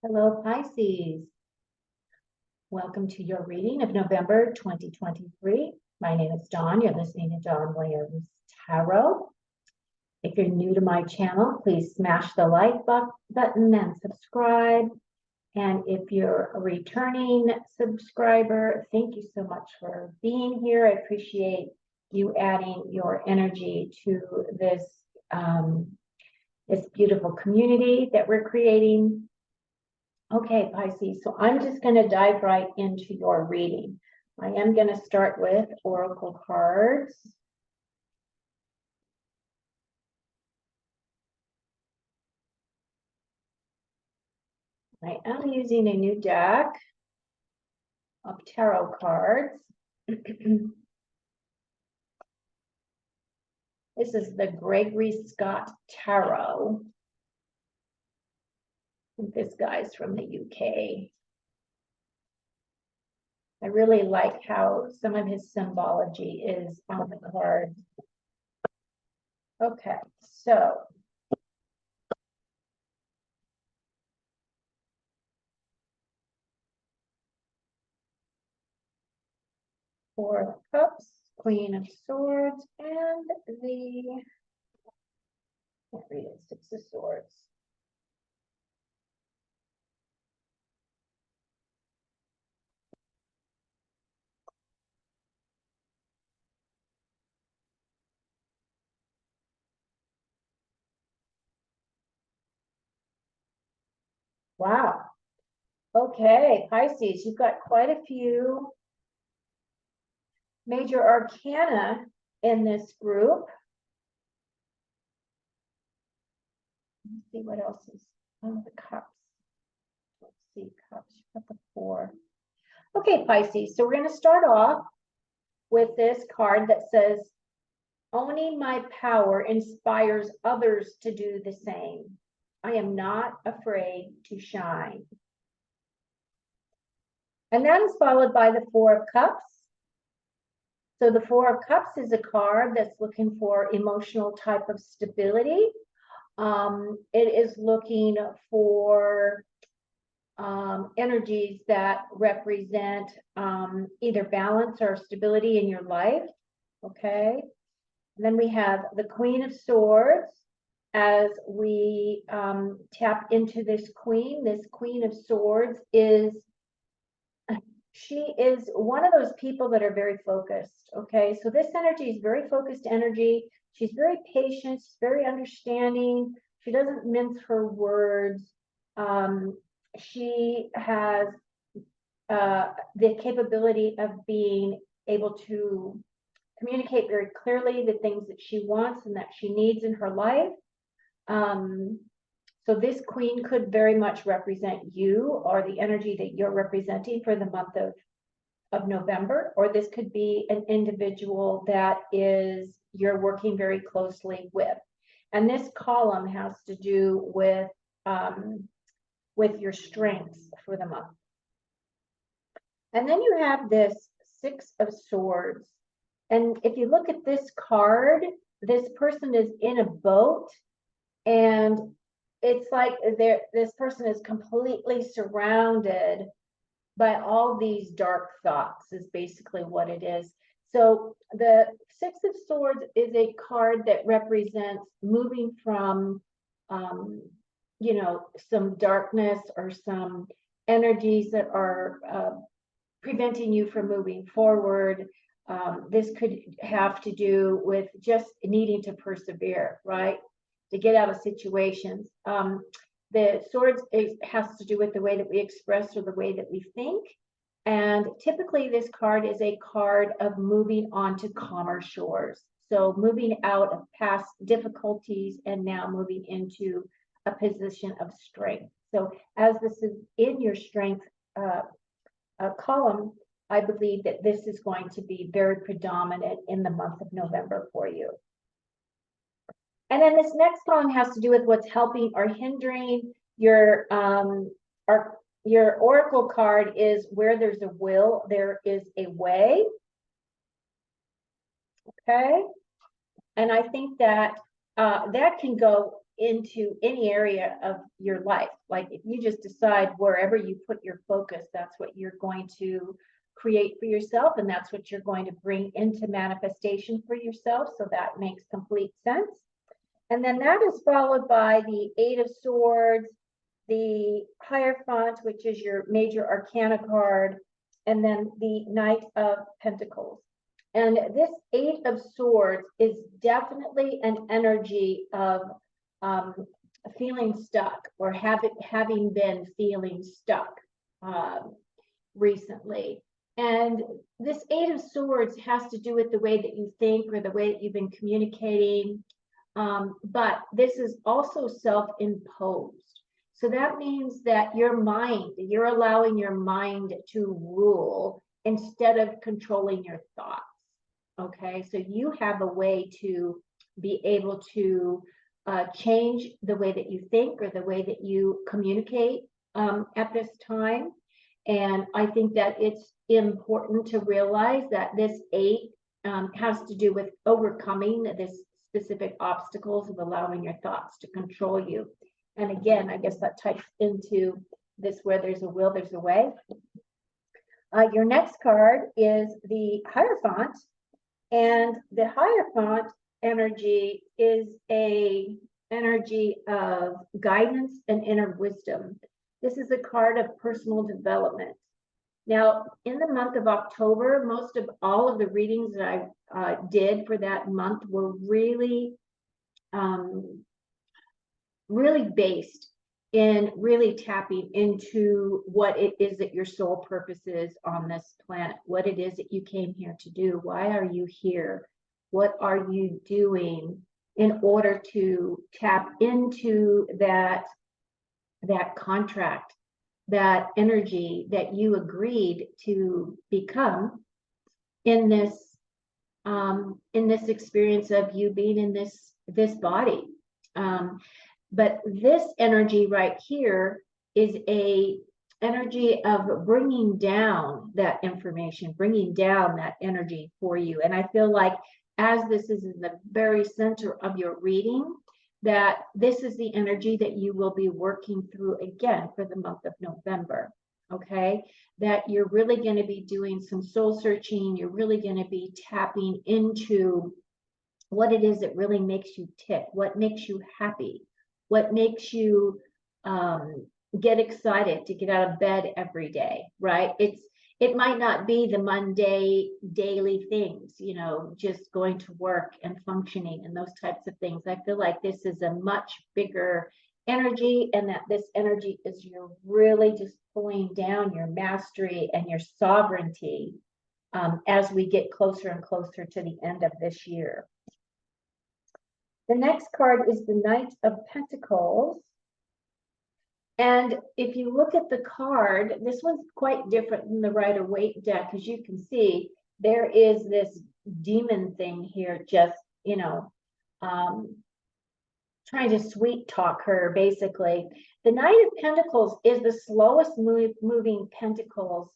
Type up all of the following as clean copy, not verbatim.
Hello, Pisces. Welcome to your reading of November 2023. My name is Dawn. You're listening to Dawn Williams Tarot. If you're new to my channel, please smash the like button and subscribe. And if you're a returning subscriber, thank you so much for being here. I appreciate you adding your energy to this, this beautiful community that we're creating. Okay, Pisces, so I'm just going to dive right into your reading. I am going to start with oracle cards. I am using a new deck of tarot cards. This is the Gregory Scott Tarot. I think this guy's from the UK. I really like how some of his symbology is on the card. Okay, so Four of Cups, Queen of Swords, and the, can't read it, Six of Swords. Wow. Okay, Pisces, you've got quite a few major arcana in this group. Let's see what else is on the cups. Let's see, cups, you've got the four. Okay, Pisces, so we're going to start off with this card that says, owning my power inspires others to do the same. I am not afraid to shine. And that is followed by the Four of Cups. So the Four of Cups is a card that's looking for emotional type of stability. It is looking for energies that represent either balance or stability in your life. Okay. And then we have the Queen of Swords. As we tap into this Queen of Swords she is one of those people that are very focused. Okay, so this energy is very focused energy. She's very patient, she's very understanding. She doesn't mince her words. She has the capability of being able to communicate very clearly the things that she wants and that she needs in her life. So this Queen could very much represent you or the energy that you're representing for the month of November, or this could be an individual that you're working very closely with. And this column has to do with your strengths for the month. And then you have this Six of Swords. And if you look at this card, this person is in a boat, and it's like this person is completely surrounded by all these dark thoughts, is basically what it is. So the Six of Swords is a card that represents moving from, you know, some darkness or some energies that are preventing you from moving forward. This could have to do with just needing to persevere, right? To get out of situations. The swords has to do with the way that we express or the way that we think. And typically this card is a card of moving on to calmer shores. So moving out of past difficulties and now moving into a position of strength. So as this is in your strength column, I believe that this is going to be very predominant in the month of November for you. And then this next column has to do with what's helping or hindering your oracle card is where there's a will, there is a way. Okay. And I think that that can go into any area of your life. Like if you just decide wherever you put your focus, that's what you're going to create for yourself, and that's what you're going to bring into manifestation for yourself. So that makes complete sense. And then that is followed by the Eight of Swords, the Hierophant, which is your major arcana card, and then the Knight of Pentacles. And this Eight of Swords is definitely an energy of feeling stuck, or having been feeling stuck recently. And this Eight of Swords has to do with the way that you think or the way that you've been communicating. But this is also self-imposed. So that means that you're allowing your mind to rule instead of controlling your thoughts. Okay, so you have a way to be able to change the way that you think or the way that you communicate at this time. And I think that it's important to realize that this eight has to do with overcoming this specific obstacles of allowing your thoughts to control you. And again, I guess that types into this: where there's a will, there's a way. Your next card is the Hierophant, and the Hierophant energy is a energy of guidance and inner wisdom. This is a card of personal development. Now, in the month of October, most of all of the readings that I did for that month were really based in really tapping into what it is that your soul purpose is on this planet, what it is that you came here to do. Why are you here? What are you doing in order to tap into that contract, that energy that you agreed to become in this experience of you being in this body. But this energy right here is a energy of bringing down that information, bringing down that energy for you. And I feel like as this is in the very center of your reading, that this is the energy that you will be working through again for the month of November. Okay, that you're really going to be doing some soul searching. You're really going to be tapping into what it is that really makes you tick, what makes you happy, what makes you get excited to get out of bed every day, right? It might not be the mundane daily things, just going to work and functioning and those types of things. I feel like this is a much bigger energy, and that this energy is you're really just pulling down your mastery and your sovereignty as we get closer and closer to the end of this year. The next card is the Knight of Pentacles. And if you look at the card, this one's quite different than the Rider-Waite deck. As you can see, there is this demon thing here, just, trying to sweet talk her, basically. The Knight of Pentacles is the slowest moving pentacles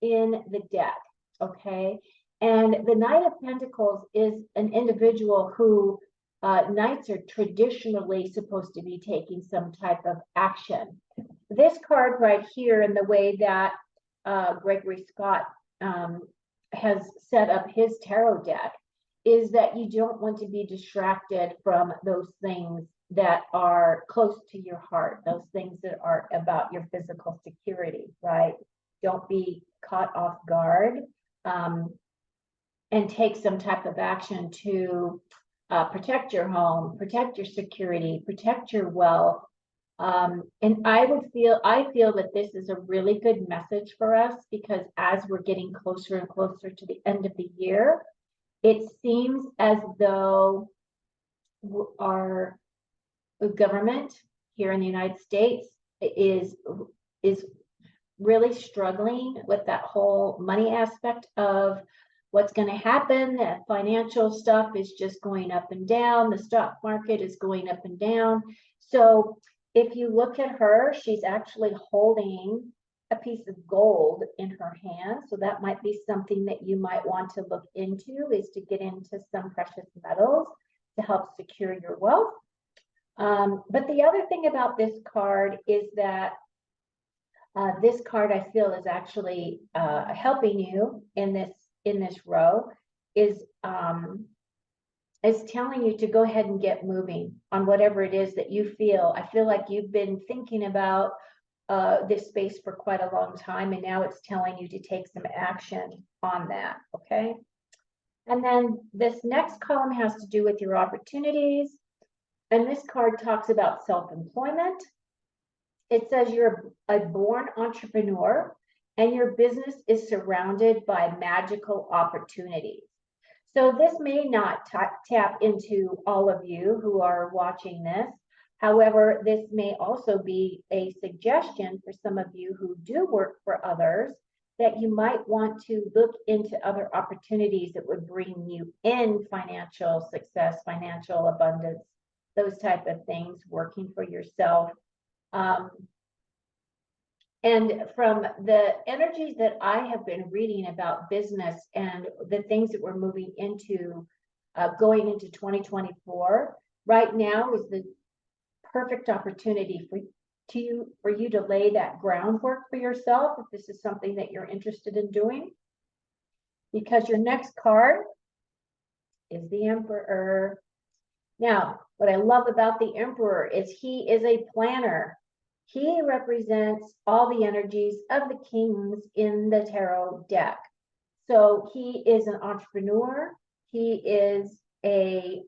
in the deck, okay? And the Knight of Pentacles is an individual who knights are traditionally supposed to be taking some type of action. This card right here, in the way that Gregory Scott has set up his tarot deck, is that you don't want to be distracted from those things that are close to your heart, those things that are about your physical security, right? Don't be caught off guard and take some type of action to protect your home, protect your security, protect your wealth. And I feel that this is a really good message for us, because as we're getting closer and closer to the end of the year, it seems as though our government here in the United States is really struggling with that whole money aspect of what's going to happen. That financial stuff is just going up and down. The stock market is going up and down. So if you look at her, she's actually holding a piece of gold in her hand. So that might be something that you might want to look into, is to get into some precious metals to help secure your wealth. But the other thing about this card is that this card I feel is actually helping you in this row, is telling you to go ahead and get moving on whatever it is that you feel. I feel like you've been thinking about this space for quite a long time, and now it's telling you to take some action on that, okay? And then this next column has to do with your opportunities. And this card talks about self-employment. It says you're a born entrepreneur and your business is surrounded by magical opportunities. So this may not tap into all of you who are watching this. However, this may also be a suggestion for some of you who do work for others, that you might want to look into other opportunities that would bring you in financial success, financial abundance, those type of things, working for yourself. And from the energies that I have been reading about business and the things that we're moving into, going into 2024, right now is the perfect opportunity for you to lay that groundwork for yourself, if this is something that you're interested in doing. Because your next card is the Emperor. Now, what I love about the Emperor is he is a planner. He represents all the energies of the kings in the tarot deck. So he is an entrepreneur. He is a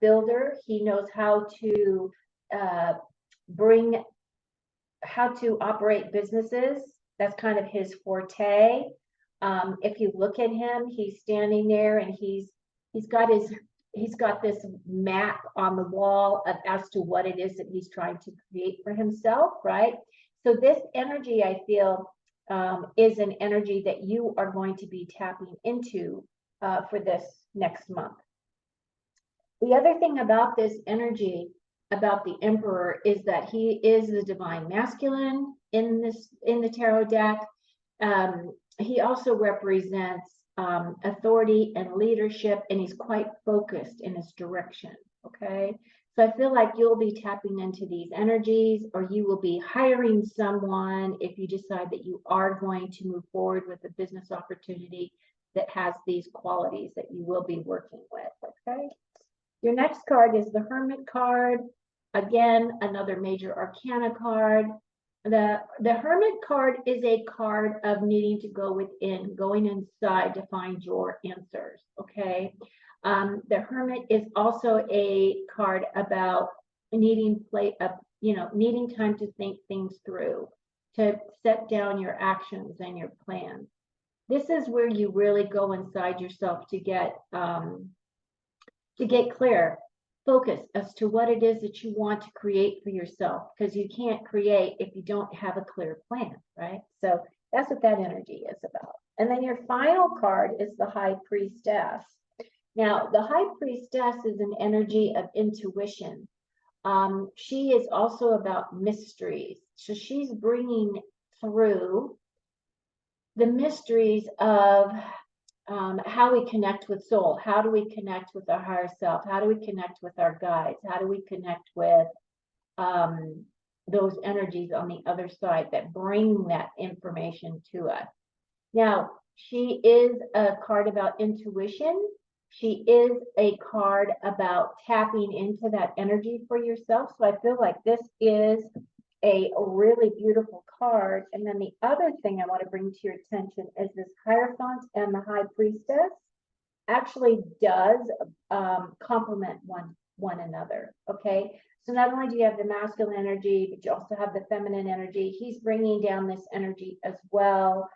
builder. He knows how to operate businesses. That's kind of his forte. If you look at him, he's standing there and he's got this map on the wall as to what it is that he's trying to create for himself, right? So this energy, I feel, is an energy that you are going to be tapping into for this next month. The other thing about this energy, about the Emperor, is that he is the divine masculine in the tarot deck. He also represents authority and leadership, and he's quite focused in his direction, okay? So I feel like you'll be tapping into these energies, or you will be hiring someone if you decide that you are going to move forward with a business opportunity that has these qualities that you will be working with, okay? Your next card is the Hermit card. Again, another major arcana card. The Hermit card is a card of needing to go within, going inside to find your answers, okay? The Hermit is also a card about needing time to think things through, to set down your actions and your plans. This is where you really go inside yourself to get clear, focus as to what it is that you want to create for yourself, because you can't create if you don't have a clear plan, right? So that's what that energy is about. And then your final card is the High Priestess. Now, the High Priestess is an energy of intuition. She is also about mysteries. So she's bringing through the mysteries of how we connect with soul. How do we connect with our higher self? How do we connect with our guides? How do we connect with those energies on the other side that bring that information to us? Now, she is a card about intuition. She is a card about tapping into that energy for yourself. So I feel like this is a really beautiful card. And then the other thing I want to bring to your attention is this Hierophant and the High Priestess actually does complement one another, okay? So not only do you have the masculine energy, but you also have the feminine energy. He's bringing down this energy as well.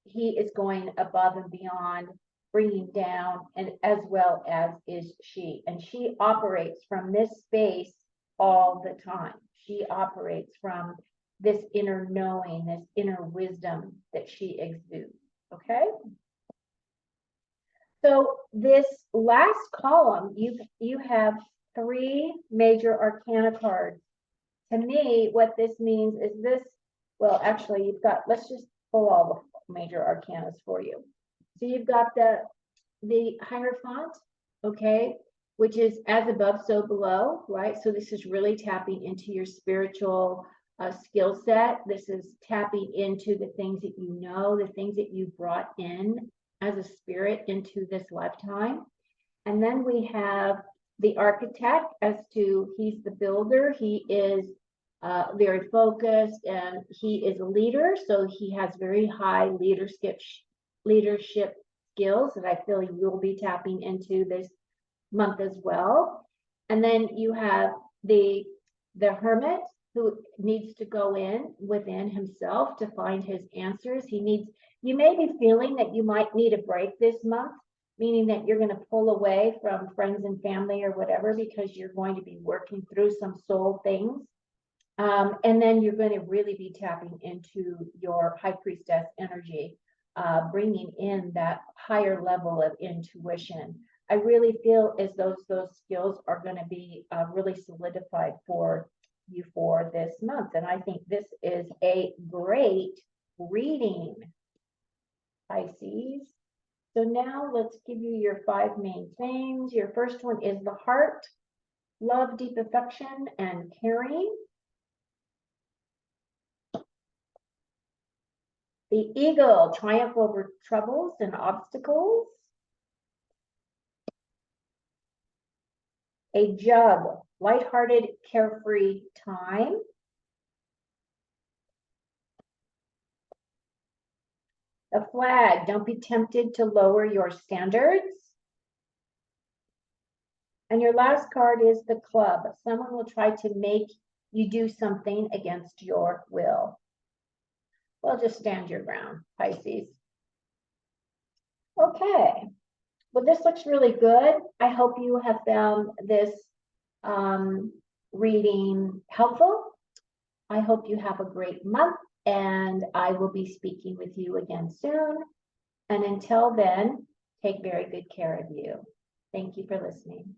He is going above and beyond, bringing down, and as well as is she. And she operates from this space all the time. She operates from this inner knowing, this inner wisdom that she exudes, okay? So this last column, you have 3 major arcana cards. To me, what this means is this, well, actually, you've got, let's just pull all the major arcanas for you. So you've got the Hierophant, okay? which is as above, so below, right? So this is really tapping into your spiritual skill set. This is tapping into the things that you know, the things that you brought in as a spirit into this lifetime. And then we have the architect as to he's the builder. He is very focused and he is a leader. So he has very high leadership skills that I feel you'll be tapping into this month as well. And then you have the hermit who needs to go within himself to find his answers. You may be feeling that you might need a break this month, meaning that you're going to pull away from friends and family or whatever, because you're going to be working through some soul things. And then you're going to really be tapping into your high priestess energy, bringing in that higher level of intuition. I really feel as though those skills are going to be really solidified for you for this month. And I think this is a great reading, Pisces. So now let's give you your 5 main themes. Your first one is the heart, love, deep affection, and caring. The eagle, triumph over troubles and obstacles. A jug, lighthearted, carefree time. The flag, don't be tempted to lower your standards. And your last card is the club. Someone will try to make you do something against your will. Well, just stand your ground, Pisces. Okay. Well, this looks really good. I hope you have found this reading helpful. I hope you have a great month, and I will be speaking with you again soon. And until then, take very good care of you. Thank you for listening.